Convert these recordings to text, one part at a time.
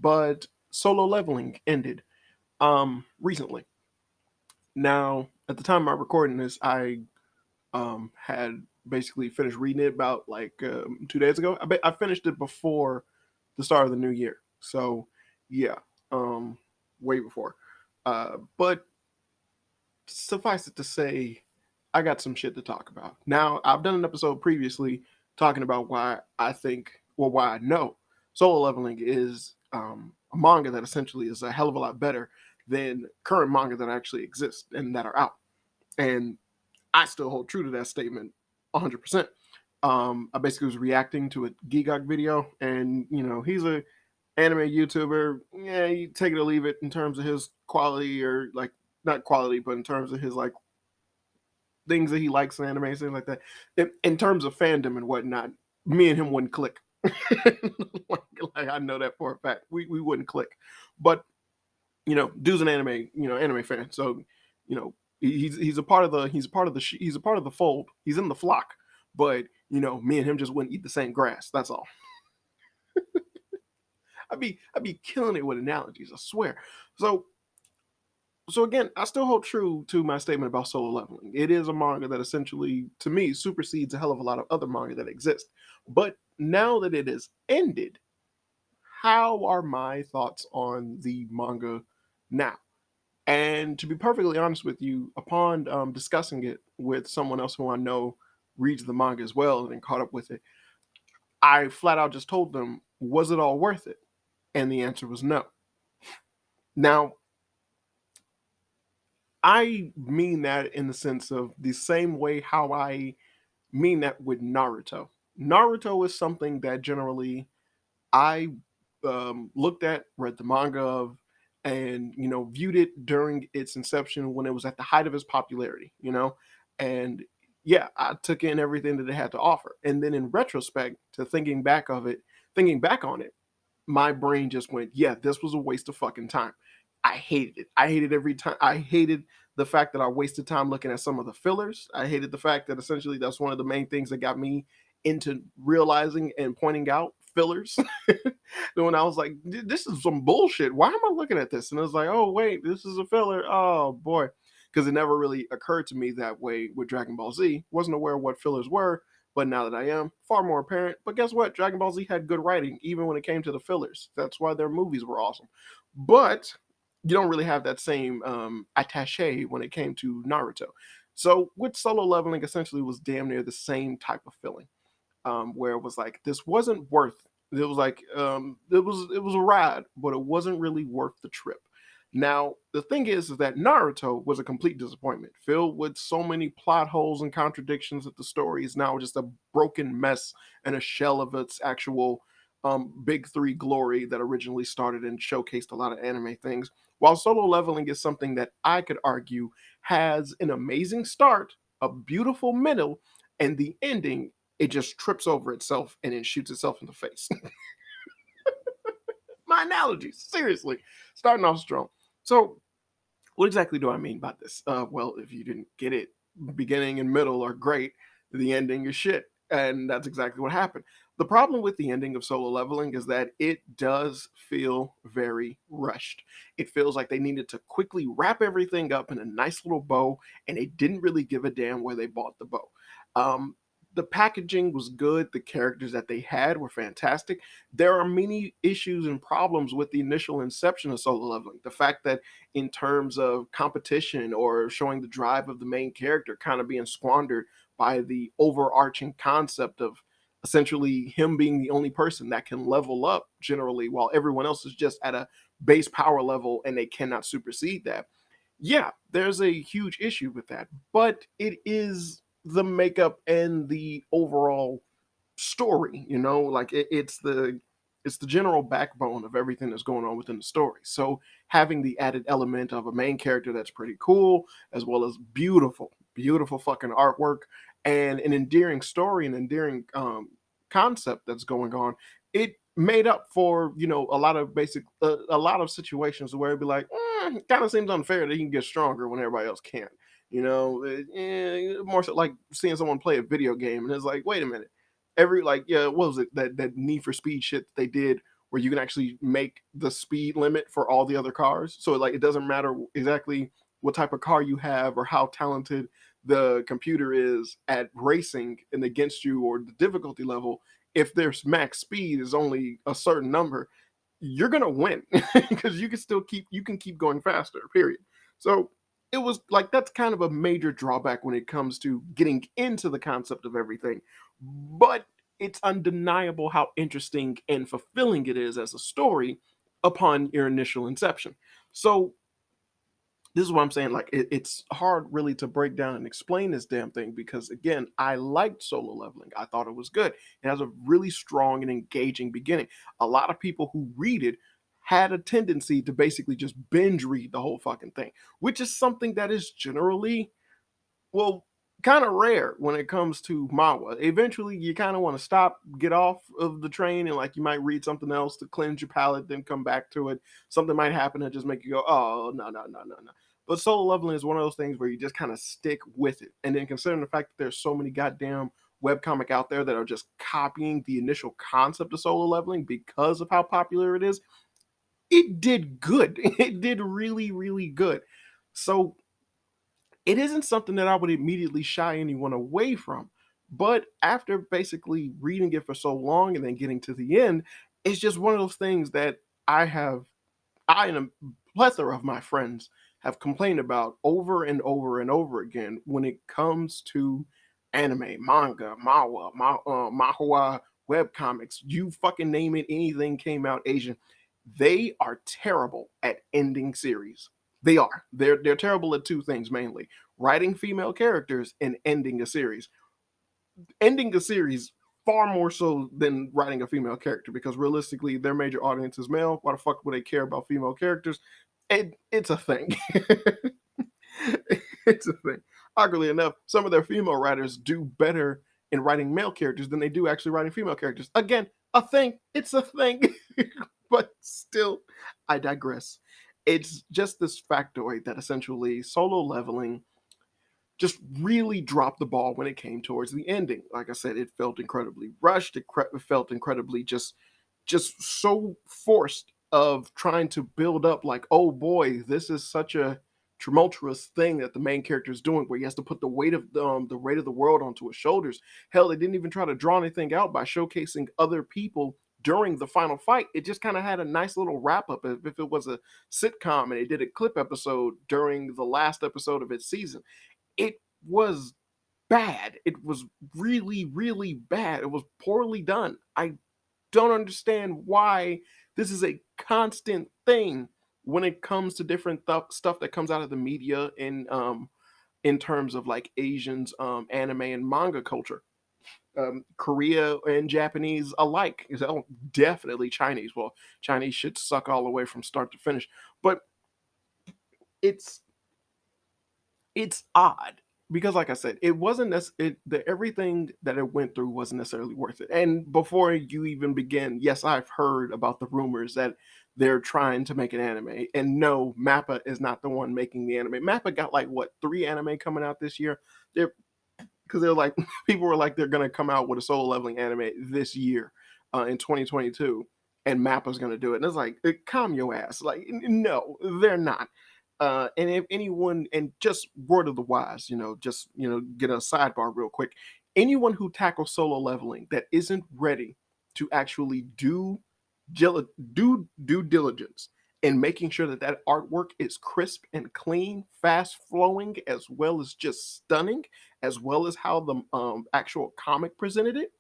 but Solo Leveling ended recently. Now, at the time I'm recording this, I had basically finished reading it about like 2 days ago. I finished it before the start of the new year, so yeah, um, way before. But suffice it to say, I got some shit to talk about. Now, I've done an episode previously talking about why I think, or why I know Solo Leveling is a manga that essentially is a hell of a lot better than current manga that actually exist and that are out. And I still hold true to that statement 100%. I basically was reacting to a Gigok video, and he's a anime YouTuber. Yeah, you take it or leave it in terms of his quality, or like not quality, but in terms of his like things that he likes in anime, things like that. In terms of fandom and whatnot, me and him wouldn't click. Like, I know that for a fact. We wouldn't click. But dude's an anime fan. So he's a part of the he's a part of the fold. He's in the flock. But me and him just wouldn't eat the same grass. That's all. I'd be killing it with analogies. I swear. So again, I still hold true to my statement about Solo Leveling. It is a manga that essentially, to me, supersedes a hell of a lot of other manga that exist. But now that it has ended, how are my thoughts on the manga now? And to be perfectly honest with you, upon discussing it with someone else who I know reads the manga as well and caught up with it, I flat out just told them, was it all worth it? And the answer was no. Now, I mean that in the sense of the same way how I mean that with Naruto. Naruto is something that generally I looked at, read the manga of, and viewed it during its inception when it was at the height of its popularity. And yeah, I took in everything that it had to offer. And then in retrospect, to thinking back on it, my brain just went, yeah, this was a waste of fucking time. I hated it. I hated every time. I hated the fact that I wasted time looking at some of the fillers. I hated the fact that essentially that's one of the main things that got me into realizing and pointing out fillers. When I was like, this is some bullshit. Why am I looking at this? And I was like, oh, wait, this is a filler. Oh, boy. Because it never really occurred to me that way with Dragon Ball Z. Wasn't aware of what fillers were, but now that I am, far more apparent. But guess what? Dragon Ball Z had good writing, even when it came to the fillers. That's why their movies were awesome. But you don't really have that same attache when it came to Naruto. So with Solo Leveling, essentially was damn near the same type of feeling, where it was like this wasn't worth. It was like it was a ride, but it wasn't really worth the trip. Now the thing is that Naruto was a complete disappointment, filled with so many plot holes and contradictions that the story is now just a broken mess and a shell of its actual big three glory that originally started and showcased a lot of anime things. While Solo Leveling is something that I could argue has an amazing start, a beautiful middle, and the ending, it just trips over itself and it shoots itself in the face. My analogies, seriously, starting off strong. So, what exactly do I mean by this? Well, if you didn't get it, beginning and middle are great, the ending is shit. And that's exactly what happened. The problem with the ending of Solo Leveling is that it does feel very rushed. It feels like they needed to quickly wrap everything up in a nice little bow, and they didn't really give a damn where they bought the bow. Um, the packaging was good. The characters that they had were fantastic. There are many issues and problems with the initial inception of Solo Leveling. The fact that in terms of competition or showing the drive of the main character kind of being squandered by the overarching concept of essentially him being the only person that can level up generally while everyone else is just at a base power level and they cannot supersede that. Yeah, there's a huge issue with that, but it is the makeup and the overall story, like it's the general backbone of everything that's going on within the story. So having the added element of a main character that's pretty cool, as well as beautiful fucking artwork and an endearing story and endearing concept that's going on, it made up for a lot of a lot of situations where it'd be like, it kind of seems unfair that he can get stronger when everybody else can't. More so like seeing someone play a video game and it's like, wait a minute, every like, yeah, what was it, that Need for Speed shit that they did where you can actually make the speed limit for all the other cars. So like it doesn't matter exactly what type of car you have or how talented the computer is at racing and against you or the difficulty level. If their max speed is only a certain number, you're gonna win because you can keep going faster. Period. So it was like that's kind of a major drawback when it comes to getting into the concept of everything, but it's undeniable how interesting and fulfilling it is as a story upon your initial inception. So this is what I'm saying. Like it's hard really to break down and explain this damn thing because again, I liked Solo Leveling. I thought it was good. It has a really strong and engaging beginning. A lot of people who read it had a tendency to basically just binge read the whole fucking thing, which is something that is generally, well, kind of rare when it comes to manhwa. Eventually, you kind of want to stop, get off of the train, and like you might read something else to cleanse your palate, then come back to it. Something might happen and just make you go, "Oh, no, no, no, no, no." But solo leveling is one of those things where you just kind of stick with it. And then considering the fact that there's so many goddamn webcomic out there that are just copying the initial concept of solo leveling because of how popular it is, it did good. It did really, really good. So it isn't something that I would immediately shy anyone away from. But after basically reading it for so long and then getting to the end, it's just one of those things that I and a plethora of my friends have complained about over and over and over again when it comes to anime, manga, manhwa, webcomics, you fucking name it, anything came out Asian. They are terrible at ending series. They are. They're terrible at two things mainly: writing female characters and ending a series. Ending a series far more so than writing a female character because realistically their major audience is male. Why the fuck would they care about female characters? It's a thing. It's a thing. Oddly enough, some of their female writers do better in writing male characters than they do actually writing female characters. Again, a thing. It's a thing. But still, I digress. It's just this factoid that essentially solo leveling just really dropped the ball when it came towards the ending. Like I said, it felt incredibly rushed. It felt incredibly just so forced of trying to build up like, oh boy, this is such a tumultuous thing that the main character is doing where he has to put the weight of the world onto his shoulders. Hell, they didn't even try to draw anything out by showcasing other people during the final fight. It just kind of had a nice little wrap up if it was a sitcom and they did a clip episode during the last episode of its season. It was bad. It was really, really bad. It was poorly done. I don't understand why this is a constant thing when it comes to different stuff that comes out of the media in terms of like Asians anime and manga culture. Korea and Japanese alike. So definitely Chinese. Well, Chinese should suck all the way from start to finish. But it's it's odd because like I said, it wasn't the everything that it went through wasn't necessarily worth it. And before you even begin, yes, I've heard about the rumors that they're trying to make an anime. And no, Mappa is not the one making the anime. Mappa got like what, 3 anime coming out this year? They're because they're like people were like they're gonna come out with a solo leveling anime this year in 2022 and Mappa's gonna do it. And it's like, calm your ass. Like, no, they're not. And if anyone, and just word of the wise, just get a sidebar real quick. Anyone who tackles solo leveling that isn't ready to actually do due diligence in making sure that that artwork is crisp and clean, fast flowing, as well as just stunning, as well as how the actual comic presented it,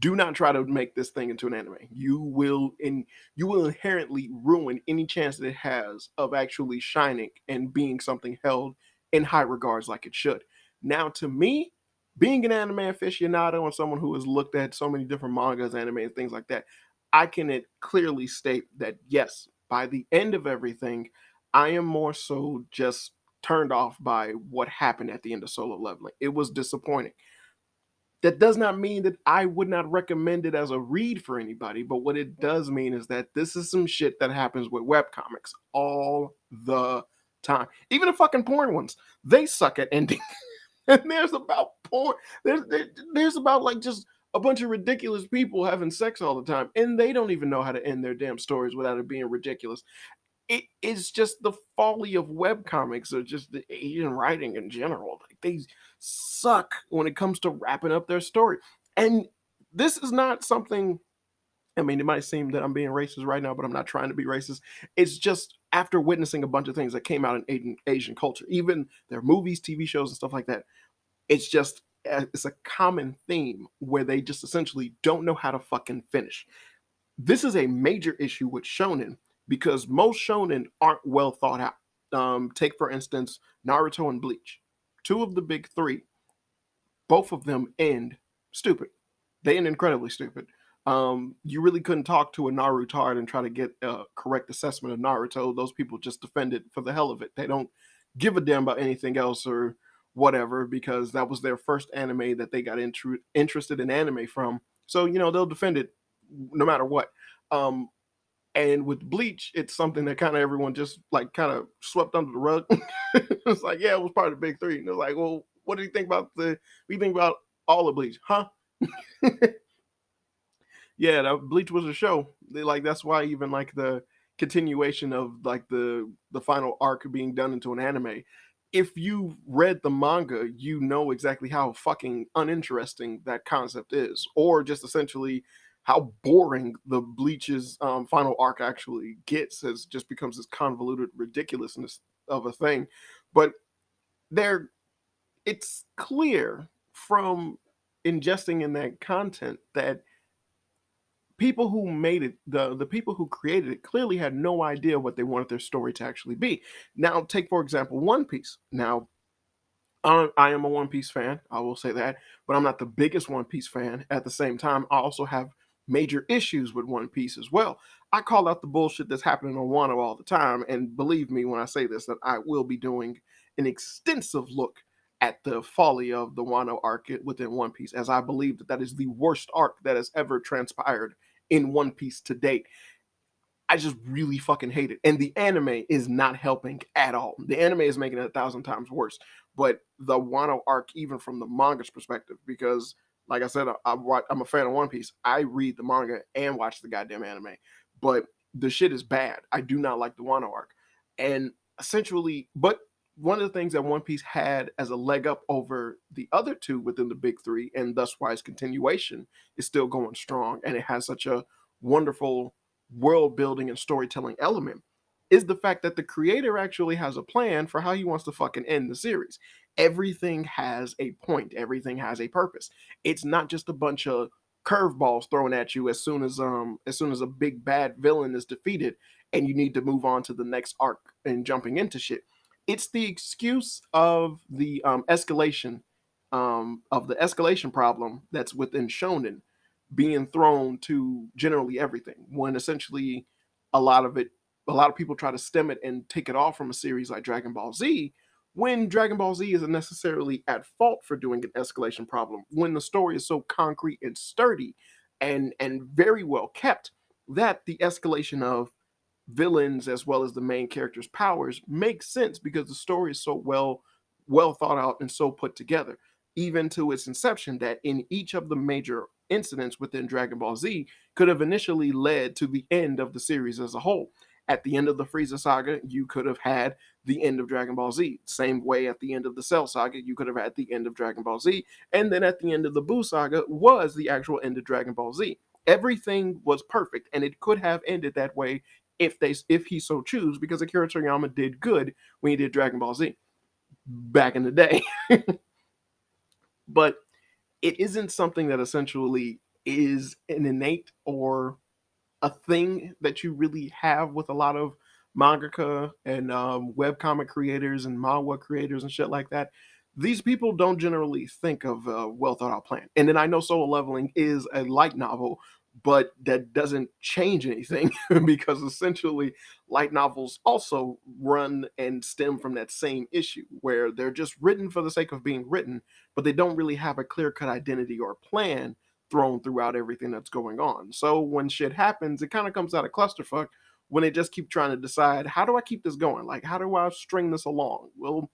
do not try to make this thing into an anime. You will inherently ruin any chance that it has of actually shining and being something held in high regards like it should. Now, to me, being an anime aficionado and someone who has looked at so many different mangas, anime, and things like that, I can clearly state that yes, by the end of everything, I am more so just turned off by what happened at the end of Solo Leveling. It was disappointing. That does not mean that I would not recommend it as a read for anybody, but what it does mean is that this is some shit that happens with webcomics all the time. Even the fucking porn ones, they suck at ending. And there's about porn, there's about like just a bunch of ridiculous people having sex all the time, and they don't even know how to end their damn stories without it being ridiculous. It is just the folly of webcomics or just the Asian writing in general. Like, they suck when it comes to wrapping up their story. And this is not something, I mean, it might seem that I'm being racist right now, but I'm not trying to be racist. It's just after witnessing a bunch of things that came out in Asian culture, even their movies, TV shows, and stuff like that. It's just it's a common theme where they just essentially don't know how to fucking finish. This is a major issue with shonen because most shonen aren't well thought out. Take for instance Naruto and Bleach, two of the big three. Both of them end stupid. They end incredibly stupid. You really couldn't talk to a Narutard and try to get a correct assessment of Naruto. Those people just defend it for the hell of it. They don't give a damn about anything else or whatever because that was their first anime that they got interested in anime from. So they'll defend it no matter what. Um, and with Bleach, it's something that kind of everyone just like kind of swept under the rug. It's like, yeah, it was part of the big three. And they're like, well, what do you think about what do you think about all of Bleach? Huh? Yeah, that Bleach was a show. Like that's why even like the continuation of like the final arc being done into an anime. If you've read the manga, you know exactly how fucking uninteresting that concept is, or just essentially how boring the Bleach's final arc actually gets. As just becomes this convoluted ridiculousness of a thing. But there, it's clear from ingesting in that content that people who made it, the people who created it, clearly had no idea what they wanted their story to actually be. Now, take for example One Piece. Now, I am a One Piece fan, I will say that, but I'm not the biggest One Piece fan. At the same time, I also have major issues with One Piece as well. I call out the bullshit that's happening on Wano all the time, and believe me when I say this, that I will be doing an extensive look at the folly of the Wano arc within One Piece, as I believe that that is the worst arc that has ever transpired in One Piece to date. I just really fucking hate it. And the anime is not helping at all. The anime is making it 1,000 times worse. But the Wano arc, even from the manga's perspective, because like I said, I'm a fan of One Piece. I read the manga and watch the goddamn anime. But the shit is bad. I do not like the Wano arc. And essentially, but one of the things that One Piece had as a leg up over the other two within the big three, and thus why its continuation is still going strong, and it has such a wonderful world building and storytelling element, is the fact that the creator actually has a plan for how he wants to fucking end the series. Everything has a point, everything has a purpose. It's not just a bunch of curveballs thrown at you as soon as a big bad villain is defeated and you need to move on to the next arc and jumping into shit. It's the excuse of the escalation problem that's within shonen being thrown to generally everything, when essentially a lot of it, a lot of people try to stem it and take it off from a series like Dragon Ball Z, when Dragon Ball Z isn't necessarily at fault for doing an escalation problem, when the story is so concrete and sturdy and very well kept that the escalation of villains as well as the main character's powers makes sense because the story is so well thought out and so put together, even to its inception, that in each of the major incidents within Dragon Ball Z could have initially led to the end of the series as a whole. At the end of the Frieza saga, you could have had the end of Dragon Ball Z. Same way at the end of the Cell saga, you could have had the end of Dragon Ball Z. And then at the end of the Buu saga was the actual end of Dragon Ball Z. Everything was perfect, and it could have ended that way if he so choose, because Akira Toriyama did good when he did Dragon Ball Z back in the day. But it isn't something that essentially is an innate or a thing that you really have with a lot of mangaka and webcomic creators and manhwa creators and shit like that. These people don't generally think of a well thought out plan. And then I know Solo Leveling is a light novel, but that doesn't change anything because essentially light novels also run and stem from that same issue where they're just written for the sake of being written, but they don't really have a clear cut identity or plan thrown throughout everything that's going on. So when shit happens, it kind of comes out of clusterfuck when they just keep trying to decide, how do I keep this going? Like, how do I string this along? Well,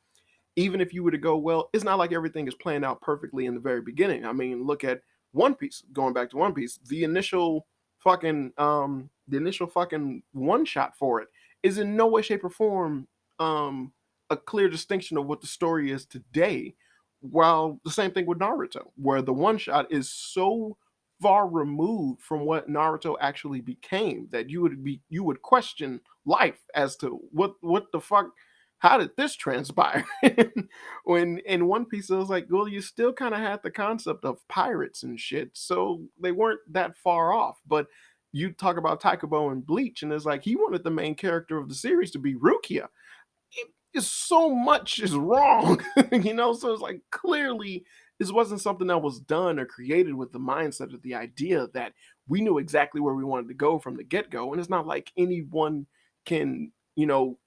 even if you were to go, well, it's not like everything is playing out perfectly in the very beginning. I mean, look at One Piece, going back to One Piece, the initial fucking one shot for it is in no way, shape, or form um a clear distinction of what the story is today. While the same thing with Naruto, where the one shot is so far removed from what Naruto actually became that you would question life as to what the fuck, how did this transpire? When in One Piece it was like, well, you still kind of had the concept of pirates and shit, so they weren't that far off. But you talk about Taikubo and Bleach, and it's like he wanted the main character of the series to be Rukia. It is so much is wrong, So it's like clearly this wasn't something that was done or created with the mindset of the idea that we knew exactly where we wanted to go from the get go, and it's not like anyone can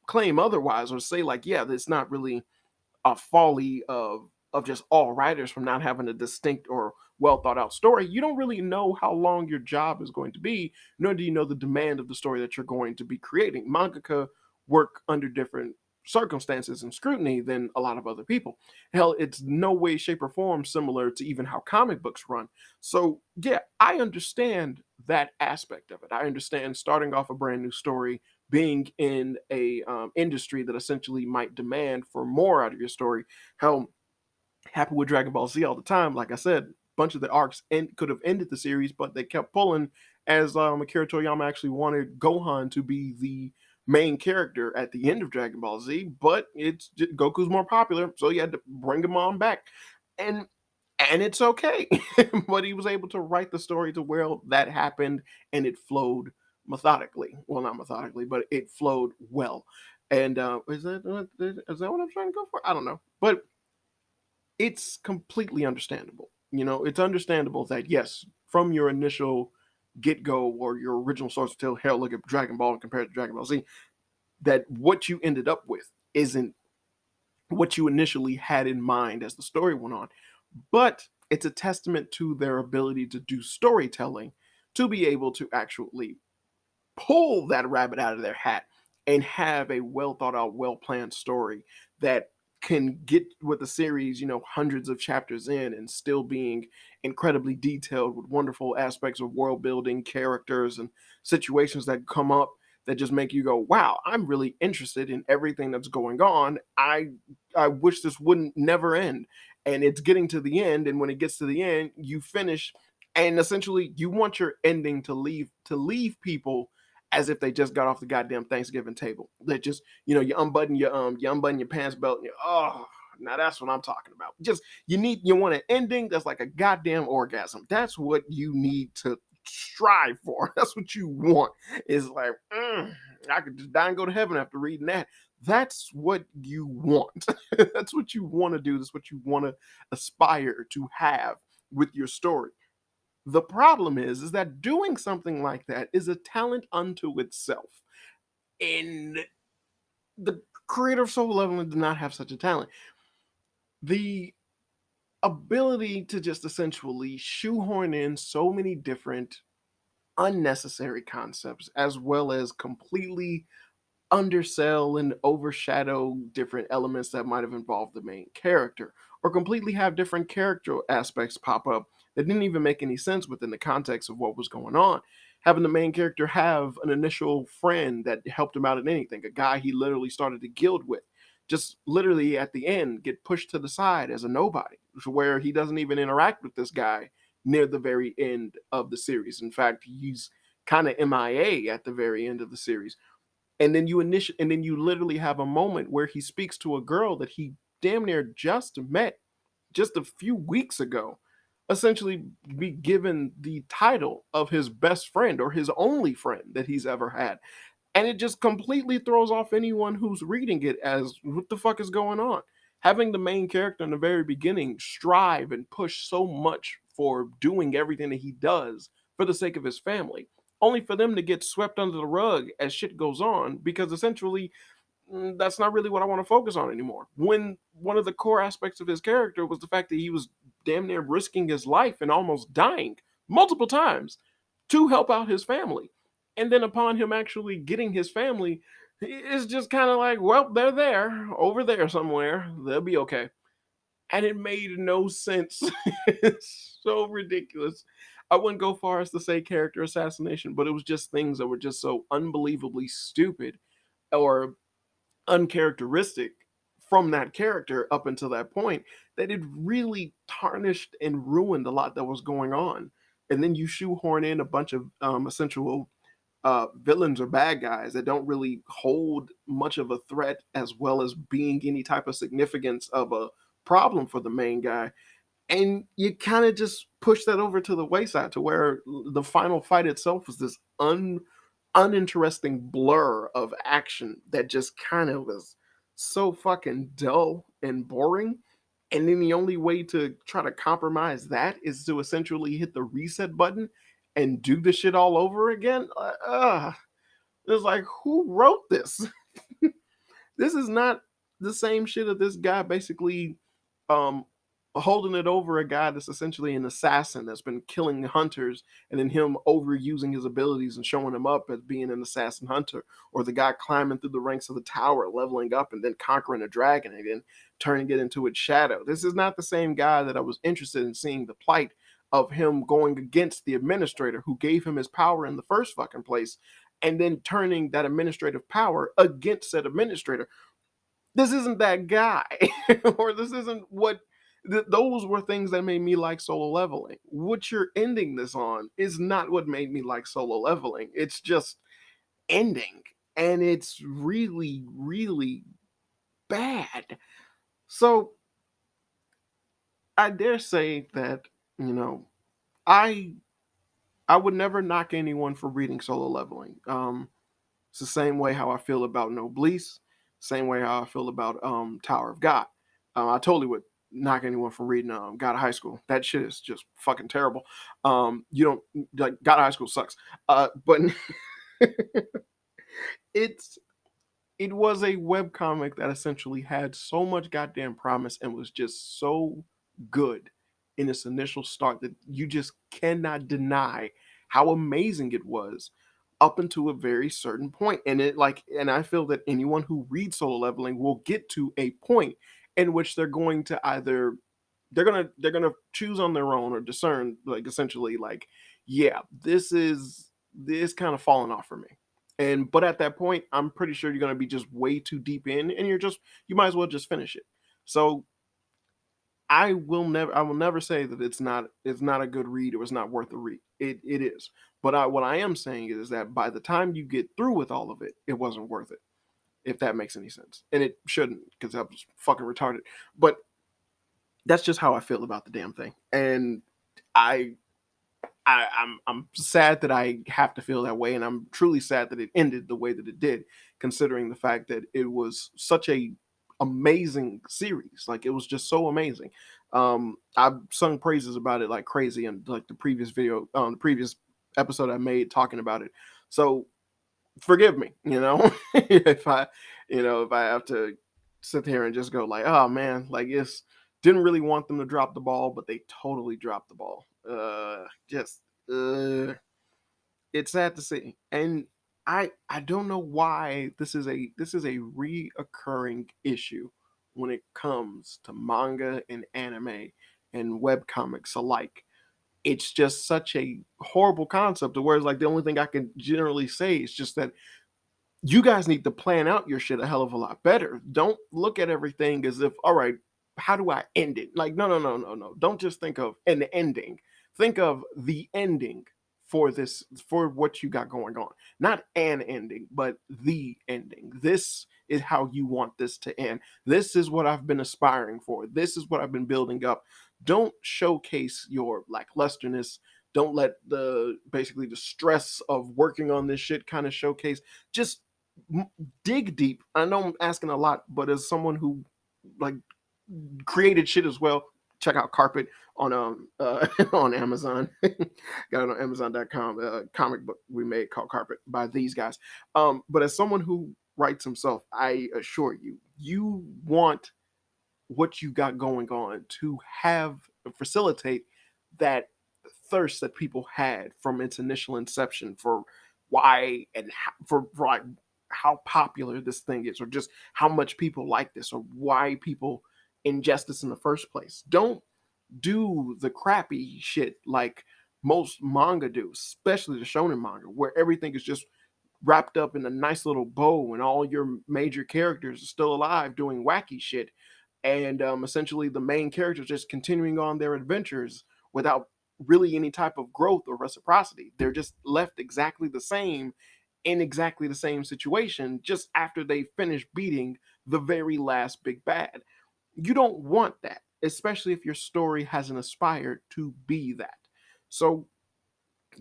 claim otherwise or say like, yeah, that's not really a folly of just all writers from not having a distinct or well thought out story. You don't really know how long your job is going to be, nor do you know the demand of the story that you're going to be creating. Mangaka work under different circumstances and scrutiny than a lot of other people. Hell, it's no way, shape, or form similar to even how comic books run. So yeah, I understand that aspect of it. I understand starting off a brand new story, being in a industry that essentially might demand for more out of your story. Hell, happy with Dragon Ball Z all the time. Like I said, a bunch of the arcs could have ended the series, but they kept pulling as Akira Toriyama actually wanted Gohan to be the main character at the end of Dragon Ball Z, but Goku's more popular, so you had to bring him on back. And it's okay. But he was able to write the story to where that happened and it flowed methodically. Well, not methodically, but it flowed well. And is that what I'm trying to go for? I don't know. But it's completely understandable. It's understandable that yes, from your initial get go or your original source of tale, hell, look at Dragon Ball compared to Dragon Ball Z, that what you ended up with isn't what you initially had in mind as the story went on. But it's a testament to their ability to do storytelling to be able to actually pull that rabbit out of their hat and have a well thought out, well planned story that can get with the series, hundreds of chapters in and still being incredibly detailed with wonderful aspects of world building, characters, and situations that come up that just make you go, wow, I'm really interested in everything that's going on. I wish this wouldn't never end. And it's getting to the end, and when it gets to the end, you finish, and essentially you want your ending to leave people as if they just got off the goddamn Thanksgiving table. That just, you unbutton your pants belt and you, oh, now that's what I'm talking about. Just you want an ending that's like a goddamn orgasm. That's what you need to strive for. That's what you want. Is like, I could just die and go to heaven after reading that. That's what you want. That's what you want to do. That's what you want to aspire to have with your story. The problem is that doing something like that is a talent unto itself. And the creator of Solo Leveling did not have such a talent. The ability to just essentially shoehorn in so many different unnecessary concepts, as well as completely undersell and overshadow different elements that might have involved the main character, or completely have different character aspects pop up that didn't even make any sense within the context of what was going on. Having the main character have an initial friend that helped him out in anything, a guy he literally started a guild with, just literally at the end get pushed to the side as a nobody, where he doesn't even interact with this guy near the very end of the series. In fact, he's kind of MIA at the very end of the series. And then you literally have a moment where he speaks to a girl that he damn near just met just a few weeks ago, essentially be given the title of his best friend or his only friend that he's ever had. And it just completely throws off anyone who's reading it as what the fuck is going on. Having the main character in the very beginning strive and push so much for doing everything that he does for the sake of his family, only for them to get swept under the rug as shit goes on, because essentially that's not really what I want to focus on anymore. When one of the core aspects of his character was the fact that he was damn near risking his life and almost dying multiple times to help out his family. And then upon him actually getting his family, it's just kind of like, well, they're there, over there somewhere. They'll be okay. and it made no sense. It's so ridiculous. I wouldn't go far as to say character assassination, but it was just things that were just so unbelievably stupid or uncharacteristic from that character up until that point that it really tarnished and ruined a lot that was going on. And then you shoehorn in a bunch of essential villains or bad guys that don't really hold much of a threat as well as being any type of significance of a problem for the main guy. And you kind of just push that over to the wayside to where the final fight itself was this uninteresting blur of action that just kind of was so fucking dull and boring. And then the only way to try to compromise that is to essentially hit the reset button and do the shit all over again. It's like, who wrote this? This is not the same shit of this guy basically um holding it over a guy that's essentially an assassin that's been killing hunters, and then him overusing his abilities and showing him up as being an assassin hunter, or the guy climbing through the ranks of the tower, leveling up and then conquering a dragon and then turning it into its shadow. This is not the same guy that I was interested in seeing the plight of him going against the administrator who gave him his power in the first fucking place, and then turning that administrative power against that administrator. This isn't that guy. Or this isn't what those were things that made me like Solo Leveling. What you're ending this on is not what made me like Solo Leveling. It's just ending, and it's really really bad. So I dare say that, you know, i I would never knock anyone for reading Solo Leveling. It's the same way how I feel about Noblesse, same way how I feel about Tower of God. I totally would knock anyone for reading God of High School. That shit is just fucking terrible. You don't like God of High School sucks. But it's it was a web comic that essentially had so much goddamn promise and was just so good in its initial start that you just cannot deny how amazing it was up until a very certain point. And it like, and I feel that anyone who reads Solo Leveling will get to a point in which they're going to either they're gonna choose on their own or discern, like, essentially, like, yeah, this kind of falling off for me. And but at that point, I'm pretty sure you're gonna be just way too deep in, and you might as well just finish it. So I will never say that it's not a good read or it's not worth a read. It is. But what I am saying is that by the time you get through with all of it, it wasn't worth it. If that makes any sense, and it shouldn't, because that was fucking retarded. But that's just how I feel about the damn thing, and I I'm sad that I have to feel that way, and I'm truly sad that it ended the way that it did, considering the fact that it was such a amazing series. Like, it was just so amazing. I've sung praises about it like crazy in like the previous video, the previous episode I made talking about it. So forgive me, if I have to sit here and just go like, oh man, like, it's didn't really want them to drop the ball, but they totally dropped the ball. Just it's sad to see. And I don't know why this is a reoccurring issue when it comes to manga and anime and web comics alike. It's just such a horrible concept, to where it's like the only thing I can generally say is just that you guys need to plan out your shit a hell of a lot better. Don't look at everything as if, all right, how do I end it? Like, no, no, no, no, no. Don't just think of an ending. Think of the ending for this, for what you got going on. Not an ending, but the ending. This is how you want this to end. This is what I've been aspiring for. This is what I've been building up. Don't showcase your lacklusterness. Don't let basically the stress of working on this shit kind of showcase. Just dig deep. I know I'm asking a lot, but as someone who like created shit as well, check out Carpet on on Amazon. Got it on Amazon.com. Comic book we made called Carpet by these guys. But as someone who writes himself, I assure you, you want what you got going on to have facilitate that thirst that people had from its initial inception for why and how, for like how popular this thing is, or just how much people like this, or why people Injustice in the first place. Don't do the crappy shit like most manga do, especially the shonen manga, where everything is just wrapped up in a nice little bow and all your major characters are still alive doing wacky shit. And essentially, the main characters just continuing on their adventures without really any type of growth or reciprocity. They're just left exactly the same in exactly the same situation just after they finish beating the very last big bad. You don't want that, especially if your story hasn't aspired to be that. So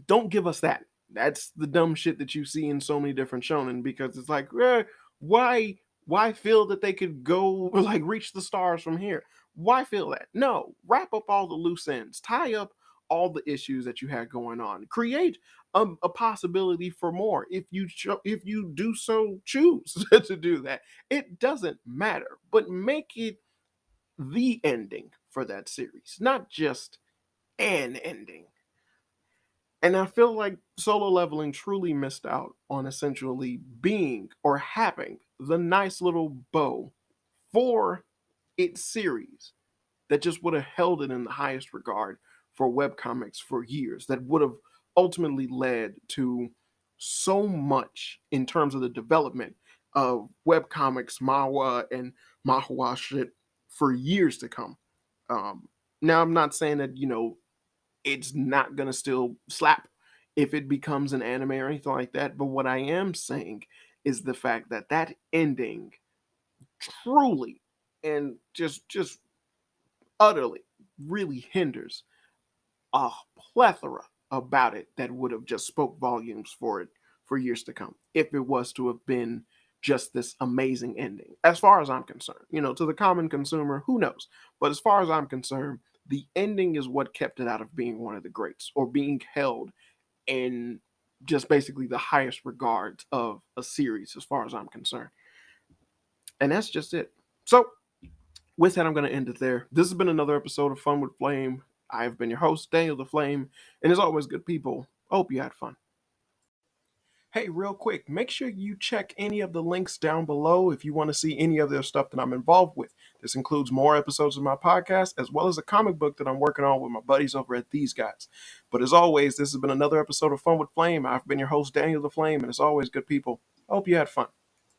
don't give us that. That's the dumb shit that you see in so many different shonen, because it's like, why why feel that they could go like reach the stars from here? Why feel that? No, wrap up all the loose ends, tie up all the issues that you had going on, create a possibility for more if if you do so choose to do that. It doesn't matter, but make it the ending for that series, not just an ending. And I feel like Solo Leveling truly missed out on essentially being or having the nice little bow for its series that just would have held it in the highest regard for webcomics for years, that would have ultimately led to so much in terms of the development of webcomics, manhwa, and manhwa shit for years to come. Now, I'm not saying that, it's not gonna still slap if it becomes an anime or anything like that. But what I am saying is the fact that that ending truly and just utterly really hinders a plethora about it that would have just spoke volumes for it for years to come if it was to have been just this amazing ending. As far as I'm concerned, to the common consumer, who knows? But as far as I'm concerned, the ending is what kept it out of being one of the greats or being held in just basically the highest regards of a series, as far as I'm concerned. And that's just it. So, with that, I'm going to end it there. This has been another episode of Fun with Flame. I've been your host, Daniel the Flame, and as always, good people, I hope you had fun. Hey, real quick, make sure you check any of the links down below if you want to see any of the stuff that I'm involved with. This includes more episodes of my podcast, as well as a comic book that I'm working on with my buddies over at These Guys. But as always, this has been another episode of Fun with Flame. I've been your host, Daniel the Flame, and as always, good people, I hope you had fun.